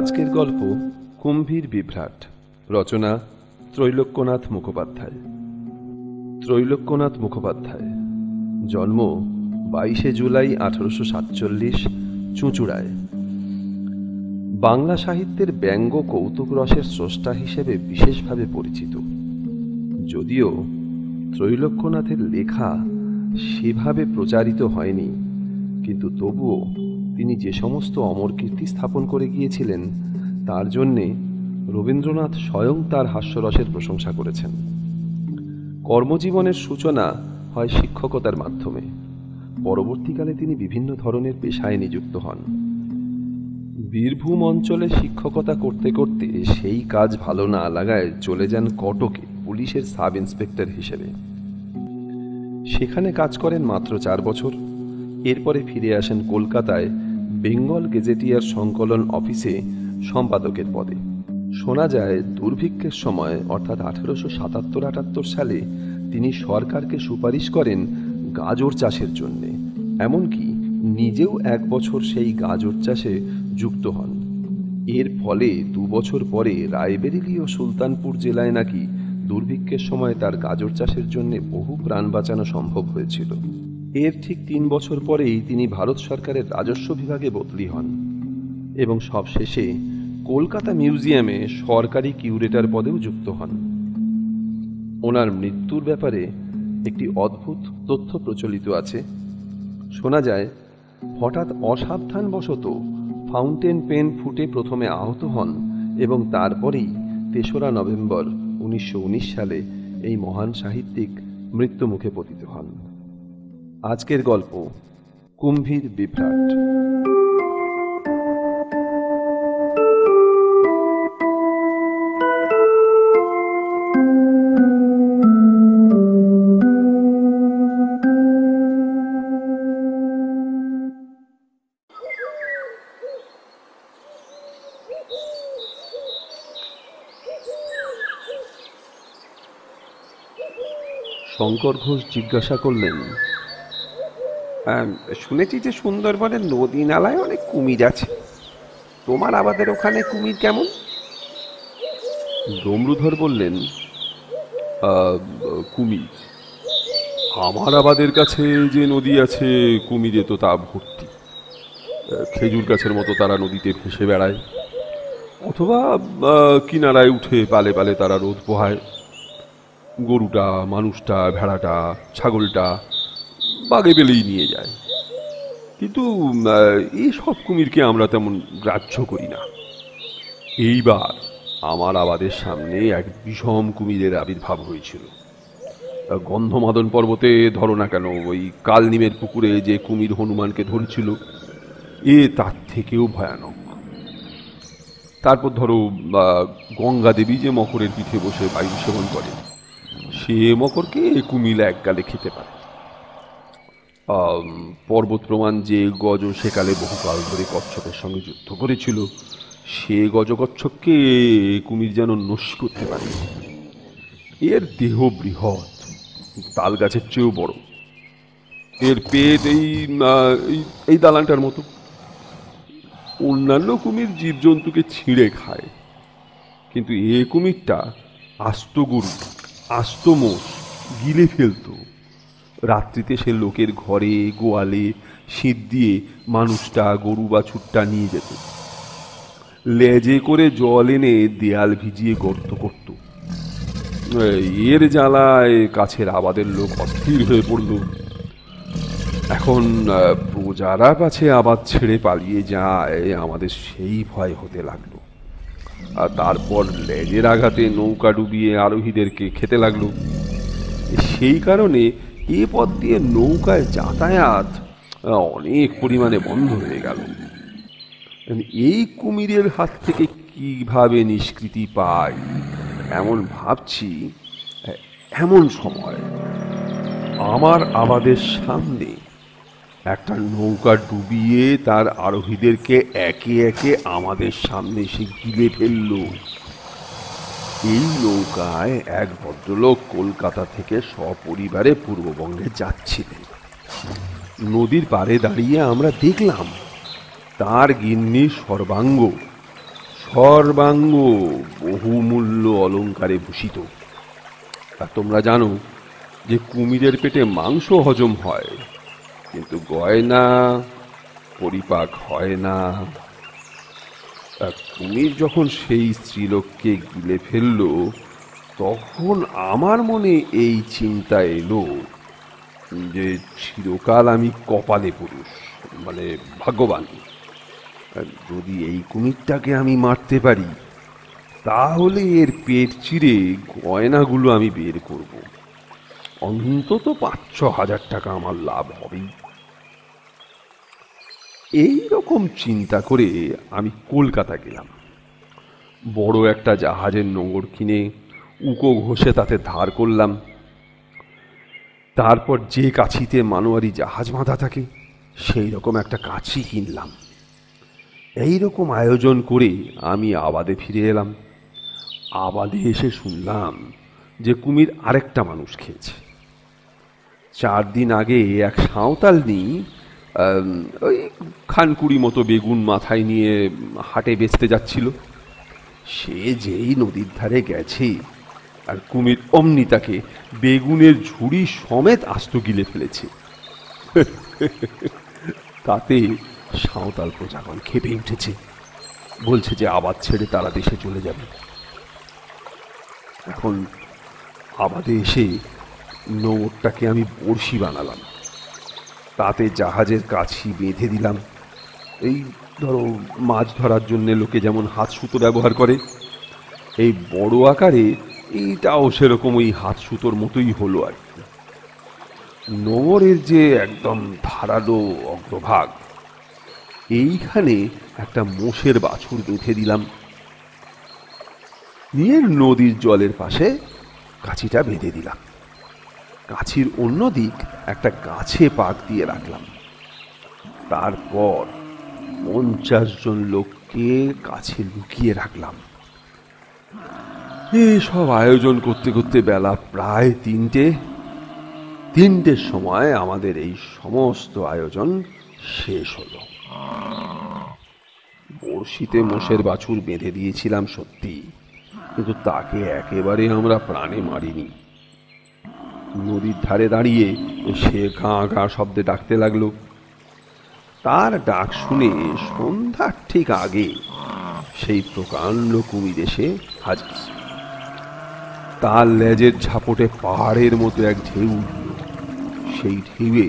আজকের গল্প কুম্ভীর বিভ্রাট। রচনা ত্রৈলোক্যনাথ মুখোপাধ্যায়। ত্রৈলোক্যনাথ মুখোপাধ্যায়, জন্ম 22শে জুলাই 1847, চুঁচুড়ায়। বাংলা সাহিত্যের ব্যঙ্গ কৌতুক রসের স্রষ্টা হিসেবে বিশেষভাবে পরিচিত। যদিও ত্রৈলোক্যনাথের লেখা সেভাবে প্রচারিত হয়নি, কিন্তু তবুও তিনি যে সমস্ত অমর কীর্তি স্থাপন করে গিয়েছিলেন তার জন্যে রবীন্দ্রনাথ স্বয়ং তার হাস্যরসের প্রশংসা করেছেন। কর্মজীবনের সূচনা হয় শিক্ষকতার মাধ্যমে। পরবর্তীকালে তিনি বিভিন্ন ধরনের পেশায় নিযুক্ত হন। বীরভূম অঞ্চলে শিক্ষকতা করতে করতে সেই কাজ ভালো না লাগায় চলে যান কটকে পুলিশের সাব ইন্সপেক্টর হিসেবে। সেখানে কাজ করেন মাত্র 4 বছর। এরপরে ফিরে আসেন কলকাতায় বেঙ্গল গেজেটিয়ার সংকলন অফিসে সম্পাদকের পদে। শোনা যায় দুর্ভিক্ষের সময় অর্থাৎ 1877-78 সালে তিনি সরকারকে সুপারিশ করেন গাজর চাষের জন্যে। এমনকি নিজেও 1 বছর সেই গাজর চাষে যুক্ত হন। এর ফলে 2 বছর পরে রায়বেরেলি ও সুলতানপুর জেলায় নাকি দুর্ভিক্ষের সময় তার গাজর চাষের জন্য বহু প্রাণ বাঁচানো সম্ভব হয়েছিল। এর ঠিক 3 বছর পরেই তিনি ভারত সরকারের রাজস্ব বিভাগে বদলি হন এবং সবশেষে কলকাতা মিউজিয়ামে সরকারি কিউরেটর পদেও যুক্ত হন। ওনার মৃত্যুর ব্যাপারে একটি অদ্ভুত তথ্য প্রচলিত আছে। শোনা যায় হঠাৎ অসাবধানবশত ফাউন্টেন পেন ফুটে প্রথমে আহত হন এবং তারপরেই 3রা নভেম্বর 1919 সালে এই মহান সাহিত্যিক মৃত্যুমুখে পতিত হন। আজকের গল্প কুম্ভীর বিভ্রাট। শঙ্কর ঘোষ জিজ্ঞাসা করলেন, শুনেছি যে সুন্দরবনের নদী নালায় অনেক কুমির আছে। তোমার আমাদের ওখানে কুমির কেমন? ডমরুধর বললেন, কুমির? আমার আবাদের কাছে যে নদী আছে কুমিরে তো তা ভর্তি। খেজুর গাছের মতো তারা নদীতে ভেসে বেড়ায়, অথবা কিনারায় উঠে পালে পালে তারা রোদ পোহায়। গরুটা, মানুষটা, ভেড়াটা, ছাগলটা বাগে পেলেই নিয়ে যায়। কিন্তু এই সব কুমিরকে আমরা তেমন গ্রাহ্য করি না। এইবার আমার আবাদের সামনে এক বিষম কুমিরের আবির্ভাব হয়েছিল। গন্ধমাদন পর্বতে ধরো না কেন, ওই কালনিমের পুকুরে যে কুমির হনুমানকে ধরেছিল, তার থেকেও ভয়ানক। তারপর ধরো গঙ্গা দেবী যে মকরের পিঠে বসে বায়ু সেবন করে, সে মকরকে কুমির এক গালে খেতে পারে। পর্বত প্রমাণ যে গজ সেকালে বহুকাল ধরে কচ্ছপের সঙ্গে যুদ্ধ করেছিল, সে গজকচ্ছপকে কুমির যেন নস্যি করতে পারে। এর দেহ বৃহৎ, তাল গাছের চেয়েও বড়। এর পেট এই দালানটার মতো। অন্যান্য কুমির জীবজন্তুকে ছিঁড়ে খায়, কিন্তু এ কুমিরটা আস্ত গরু, আস্ত মোষ গিলে ফেলত। রাত্রিতে সে লোকের ঘরে, গোয়ালে শীত দিয়ে মানুষটা, গরু বাছুরটা নিয়ে যেত। লেজে করে জল এনে দেয়াল ভিজিয়ে গর্ত করত। এর জ্বালায় কাছের আবাদের লোক অস্থির হয়ে পড়ল। এখন প্রজারা কাছে আবাদ ছেড়ে পালিয়ে যায়, আমাদের সেই ভয় হতে লাগলো। আর তারপর লেজের আঘাতে নৌকা ডুবিয়ে আরোহীদেরকে খেতে লাগলো। সেই কারণে এ পথ দিয়ে নৌকায় যাতায়াত অনেক পরিমাণে বন্ধ হয়ে গেল। এই কুমিরের হাত থেকে কিভাবে নিষ্কৃতি পাই এমন ভাবছি, এমন সময় আমার আবাদের সামনে একটা নৌকা ডুবিয়ে তার আরোহীদেরকে একে একে আমাদের সামনে এসে গিলে ফেলল। এই নৌকায় এক ভদ্রলোক কলকাতা থেকে সপরিবারে পূর্ববঙ্গে যাচ্ছিলেন। নদীর পাড়ে দাঁড়িয়ে আমরা দেখলাম তার গিন্নির সর্বাঙ্গ সর্বাঙ্গ বহুমূল্য অলংকারে ভূষিত। আর তোমরা জানো যে কুমিরের পেটে মাংস হজম হয়, কিন্তু গয়না পরিপাক হয় না। আর কুমির যখন সেই স্ত্রীলোককে গিলে ফেলল, তখন আমার মনে এই চিন্তা এলো যে চিরকাল আমি কপালে পুরুষ, মানে ভাগ্যবান। আর যদি এই কুমিরটাকে আমি মারতে পারি, তাহলে এর পেট চিরে গয়নাগুলো আমি বের করব। অন্তত ৫-৬ হাজার টাকা আমার লাভ হবেই। এই রকম চিন্তা করে আমি কলকাতা গেলাম। বড় একটা জাহাজের নোঙর কিনে উকো ঘষে তাতে ধার করলাম। তারপর যে কাছিতে মানোয়ারি জাহাজ বাঁধা থাকে, সেই রকম একটা কাছি কিনলাম। এই রকম আয়োজন করে আমি আবাদে ফিরে এলাম। আবাদে এসে শুনলাম যে কুমির আরেকটা মানুষ খেয়েছে। 4 দিন আগে এক সাঁওতালনি ওই খানকুড়ি মতো বেগুন মাথায় নিয়ে হাটে বেচতে যাচ্ছিল। সে যেই নদীর ধারে গেছে, আর কুমির অমনি তাকে বেগুনের ঝুড়ি সমেত আস্ত গিলে ফেলেছে। তাতে সাঁওতাল প্রজাগণ খেপে উঠেছে, বলছে যে আবাদ ছেড়ে তারা দেশে চলে যাবে। এখন আবাদে এসে নোঙরটাকে আমি বড়শি বানালাম, তাতে জাহাজের কাছি বেঁধে দিলাম। এই ধরো মাছ ধরার জন্য লোকে যেমন হাত সুতো ব্যবহার করে, এই বড় আকারে এইটাও সেরকম ওই হাত সুতোর মতোই হলো আর কি। নোঙরের যে একদম ধারালো অগ্রভাগ, এইখানে একটা মোষের বাছুর বেঁধে দিলাম। নিয়ে নদীর জলের পাশে কাছিটা বেঁধে দিলাম। কাছির অন্য দিক একটা গাছে পাক দিয়ে রাখলাম। তারপর 50 জন লোককে কাছে লুকিয়ে রাখলাম। সব আয়োজন করতে করতে বেলা প্রায় 3টের সময় আমাদের এই সমস্ত আয়োজন শেষ হলো। বড়শিতে মোষের বাছুর বেঁধে দিয়েছিলাম সত্যি, কিন্তু তাকে একেবারে আমরা প্রাণে মারিনি। নদীর ধারে দাঁড়িয়ে সে গাঁ গাঁ শব্দে ডাকতে লাগলো। তার ডাক শুনে সন্ধ্যার ঠিক আগে সেই প্রকাণ্ড কুমির এসে হাজির। তার লেজের ঝাপটে পাহাড়ের মতো এক ঢেউ উঠল। সেই ঢেউয়ে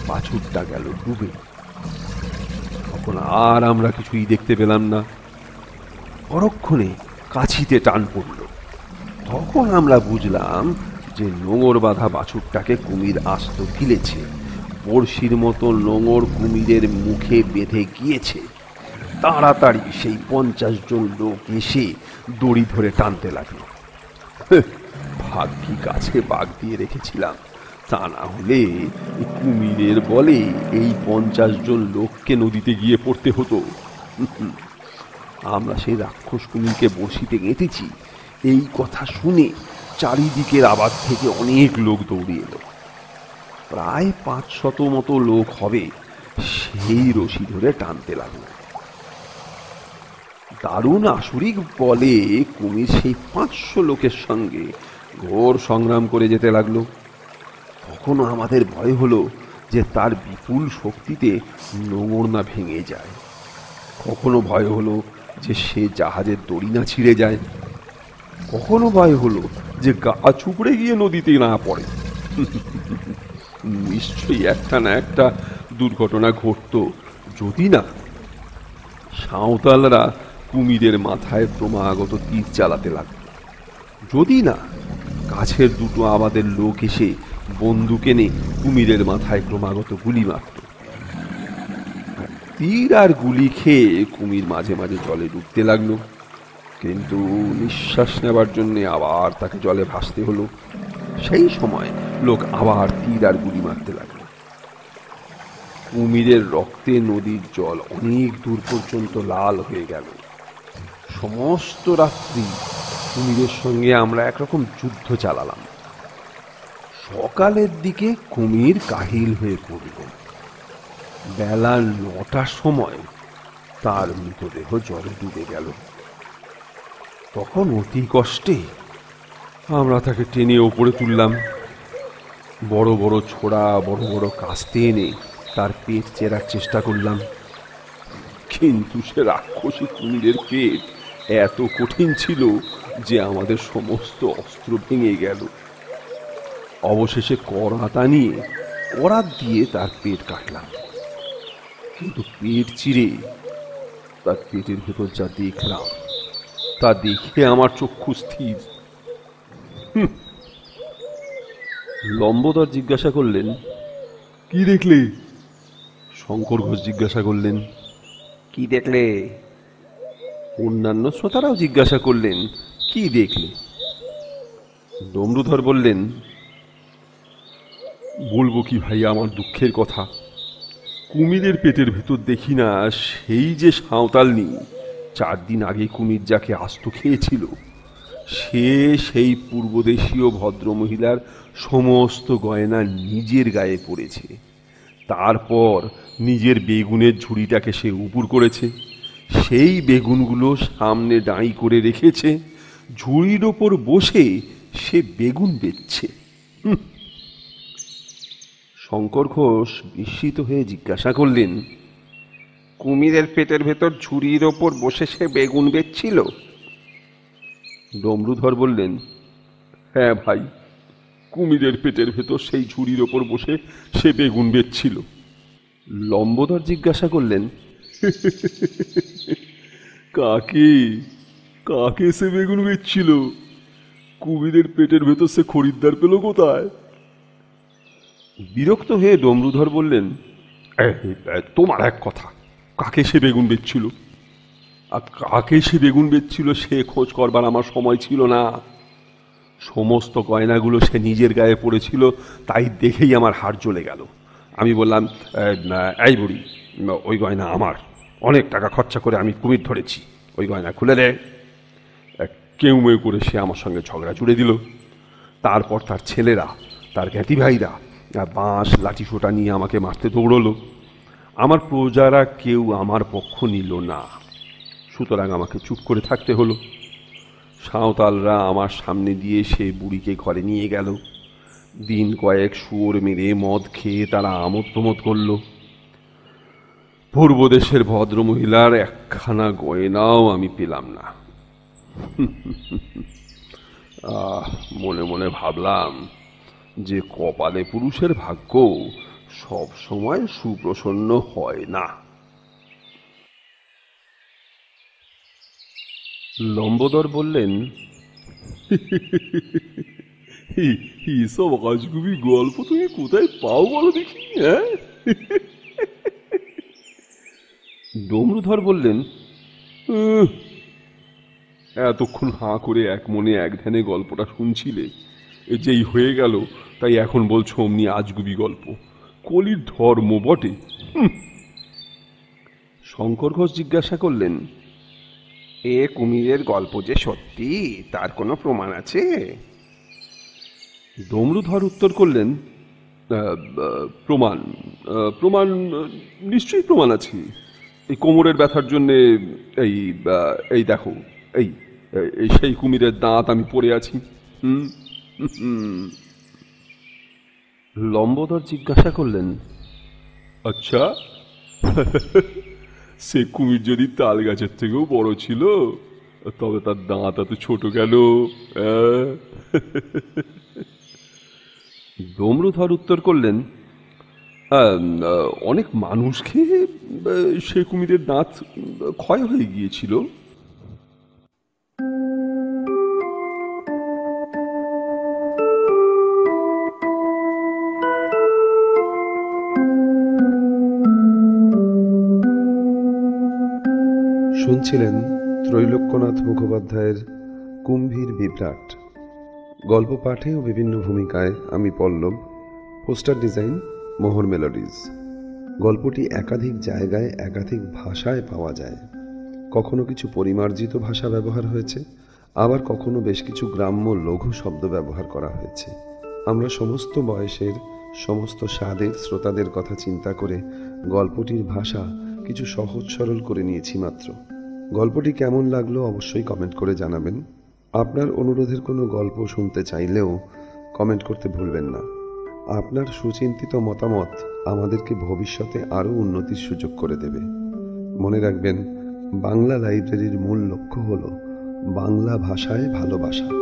বাছুরটা গেল ডুবে। তখন আর আমরা কিছুই দেখতে পেলাম না। পরক্ষণে কাছিতে টান পড়ল। তখন আমরা বুঝলাম যে নোঙর বাঁধা বাছুরটাকে কুমির আস্ত গিলেছে। বড়শির মতো নোঙর কুমিরের মুখে বেঁধে গিয়েছে। তাড়াতাড়ি সেই 50 জন লোক এসে দড়ি ধরে টানতে লাগলো। ভাগ্যি গাছে বাগ দিয়ে রেখেছিলাম, তা না হলে কুমিরের বলে এই 50 জন লোককে নদীতে গিয়ে পড়তে হতো। আমরা সেই রাক্ষস কুমিরকে বড়শিতে গেঁথেছি, এই কথা শুনে চারিদিকের আবাদ থেকে অনেক লোক দৌড়ে এলো। প্রায় 500 মতো লোক হবে, সেই রশি ধরে টানতে লাগলো। দারুণ আসরিক বলে কুমির সেই 500 লোকের সঙ্গে ঘোর সংগ্রাম করে যেতে লাগলো। তখনও আমাদের ভয় হলো যে তার বিপুল শক্তিতে নোঙর না ভেঙে যায়। কখনো ভয় হলো যে সে জাহাজের দড়ি না ছিঁড়ে যায়। কখনো ভয় হলো যে গা চুপড়ে গিয়ে নদীতে না পড়ে। নিশ্চয়ই একটা না একটা দুর্ঘটনা ঘটতো, যদি না সাঁওতালরা কুমিরের মাথায় ক্রমাগত তীর চালাতে লাগলো, যদি না কাছের দুটো আমাদের লোক এসে বন্দুক এনে কুমিরের মাথায় ক্রমাগত গুলি মারত। তীর আর গুলি খেয়ে কুমির মাঝে মাঝে জলে ডুবতে লাগলো, কিন্তু নিঃশ্বাস নেবার জন্য আবার তাকে জলে ভাসতে হলো। সেই সময় লোক আবার তীর আর গুলি মারতে লাগলো। কুমিরের রক্তে নদীর জল অনেক দূর পর্যন্ত লাল হয়ে গেল। সমস্ত রাত্রি কুমিরের সঙ্গে আমরা একরকম যুদ্ধ চালালাম। সকালের দিকে কুমির কাহিল হয়ে পড়ল। বেলা 9টার সময় তার মৃতদেহ জলে ডুবে গেল। তখন অতি কষ্টে আমরা তাকে টেনে ওপরে তুললাম। বড় বড় ছোড়া, বড় বড় কাস্তে এনে তার পেট চেরার চেষ্টা করলাম, কিন্তু সে রাক্ষসী কুমিরের পেট এত কঠিন ছিল যে আমাদের সমস্ত অস্ত্র ভেঙে গেল। অবশেষে করাত নিয়ে করাত দিয়ে তার পেট কাটলাম, কিন্তু পেট চিরে তার পেটের ভেতর যা দেখলাম তা দেখে আমার চক্ষু স্থির। লম্বোদর জিজ্ঞাসা করলেন, কি দেখলে? শঙ্কর ঘোষ জিজ্ঞাসা করলেন, কি দেখলে? অন্যান্য শ্রোতারাও জিজ্ঞাসা করলেন, কি দেখলে? ডমরুধর বললেন, বলবো কি ভাই আমার দুঃখের কথা। কুমিরের পেটের ভেতর দেখি না সেই যে সাঁওতালনি 4 দিন আগে কুমির যাকে আস্ত খেয়েছিল, সে সেই পূর্বদেশীয় ভদ্রমহিলার সমস্ত গয়না নিজের গায়ে পড়েছে। তারপর নিজের বেগুনের ঝুড়িটাকে সে উপুর করেছে, সেই বেগুনগুলো সামনে দাঁড়ি করে রেখেছে, ঝুড়ির ওপর বসে সে বেগুন বেচছে। শঙ্কর ঘোষ বিস্মিত হয়ে জিজ্ঞাসা করলেন, কুমিরের পেটের ভেতর ঝুড়ির ওপর বসে সে বেগুন বেচছিল? ডমরুধর বললেন, হ্যাঁ ভাই, কুমিরের পেটের ভেতর সেই ঝুড়ির ওপর বসে সে বেগুন বেচছিল। লম্বোদর জিজ্ঞাসা করলেন, কাকে কাকে সে বেগুন বেচছিল? কুমিরের পেটের ভেতর সে খরিদ্দার পেল কোথায়? বিরক্ত হয়ে ডমরুধর বললেন, তোমার এক কথা, কাকে সে বেগুন বেচছিল? আর কাকে সে বেগুন বেচছিল সে খোঁজ করবার আমার সময় ছিল না। সমস্ত গয়নাগুলো সে নিজের গায়ে পড়েছিল, তাই দেখেই আমার হাড় জ্বলে গেল। আমি বললাম, এই বুড়ি, ওই গয়না আমার, অনেক টাকা খরচা করে আমি কুমির ধরেছি, ওই গয়না খুলে দে। কেউ মেউ করে সে আমার সঙ্গে ঝগড়া জুড়ে দিল। তারপর তার ছেলেরা, তার জ্ঞাতি ভাইরা বাঁশ লাঠি সোটা নিয়ে আমাকে মারতে দৌড়লো। আমার প্রজারা কেউ আমার পক্ষ নিল না, সুতরাং আমাকে চুপ করে থাকতে হলো। সাঁওতালরা আমার সামনে দিয়ে সে বুড়িকে ঘরে নিয়ে গেল। দিন কয়েক শুয়োর মেরে মদ খেয়ে তারা আমোদ প্রমোদ করল। পূর্বদেশের ভদ্রমহিলার একখানা গয়নাও আমি পেলাম না। মনে মনে ভাবলাম যে কপালে পুরুষের ভাগ্য সব সময় সুপ্রসন্ন হয় না। লম্বোদর বললেন, এসব আজগুবি গল্প তুমি কোথায় পাও বলো দেখি? হ্যাঁ? ডমরুধর বললেন, এতক্ষণ হাঁ করে এক মনে এক ধ্যানে গল্পটা শুনছিলে, যেই হয়ে গেল তাই এখন বলছো অমনি আজগুবি গল্প। কলির ধর্ম বটে। শঙ্কর ঘোষ জিজ্ঞাসা করলেন, এ কুমিরের গল্প যে সত্যি তার কোনো প্রমাণ আছে? ডমরুধর উত্তর করলেন, প্রমাণ প্রমাণ নিশ্চয়ই প্রমাণ আছে। এই কোমরের ব্যথার জন্যে এই এই দেখো, এই এই সেই কুমিরের দাঁত আমি পড়ে আছি। লম্বোদর জিজ্ঞাসা করলেন, আচ্ছা, সে কুমির যদি তাল গাছের থেকেও বড় ছিল তবে তার দাঁত এত ছোট কেন? ডমরুধর উত্তর করলেন, অনেক মানুষ খেয়ে সে কুমিরের দাঁত ক্ষয় হয়ে গিয়েছিল। শুনছিলেন ত্রৈলোক্যনাথ মুখোপাধ্যায়ের কুম্ভীর বিভ্রাট। গল্প পাঠে ও বিভিন্ন ভূমিকায় আমি পল্লব। পোস্টার ডিজাইন মোহর মেলোডিজ। গল্পটি একাধিক জায়গায় একাধিক ভাষায় পাওয়া যায়। কখনো কিছু পরিমার্জিত ভাষা ব্যবহার হয়েছে, আবার কখনো বেশ কিছু গ্রাম্য লঘু শব্দ ব্যবহার করা হয়েছে। আমরা সমস্ত বয়সের, সমস্ত স্বাদের শ্রোতাদের কথা চিন্তা করে গল্পটির ভাষা কিছু সহজ সরল করে নিয়েছি মাত্র। গল্পটি কেমন লাগলো অবশ্যই কমেন্ট করে জানাবেন। আপনার অনুরোধের কোনো গল্প শুনতে চাইলেও কমেন্ট করতে ভুলবেন না। আপনার সুচিন্তিত মতামত আমাদেরকে ভবিষ্যতে আরও উন্নতির সুযোগ করে দেবে। মনে রাখবেন, বাংলা লাইব্রেরির মূল লক্ষ্য হল বাংলা ভাষায় ভালোবাসা।